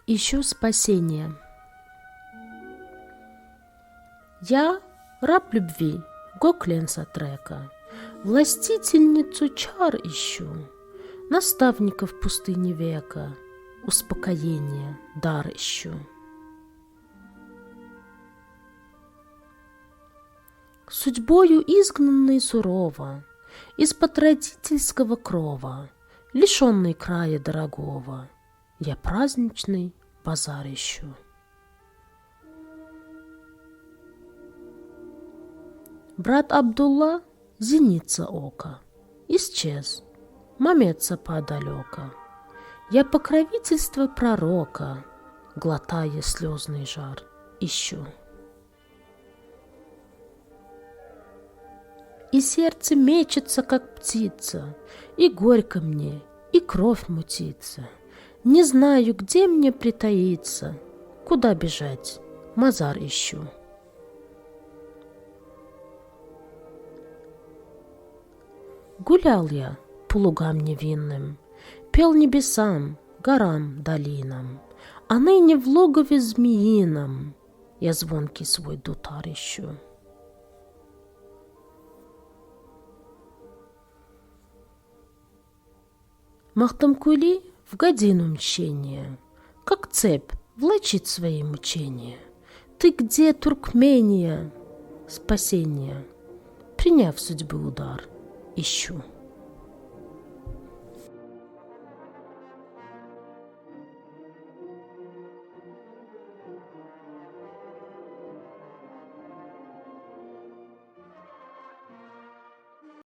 Ищу спасения. Я раб любви, Гокленса трека, властительницу чар ищу, наставника в пустыне века, успокоение, дар ищу. Судьбою изгнанный сурово, из-под родительского крова, лишенный края дорогого, я праздничный базар ищу. Брат Абдулла, зеница ока, исчез, мамется подалека. Я покровительство пророка, глотая слезный жар, ищу. И сердце мечется, как птица, и горько мне, и кровь мутится. Не знаю, где мне притаиться, куда бежать, мазар ищу. Гулял я по лугам невинным, пел небесам, горам, долинам, а ныне в логове змеином я звонкий свой дутар ищу. Махтамкули в годину мщения, как цепь, влачит свои мучения. Ты где, Туркмения? Спасение, приняв судьбы удар, ищу.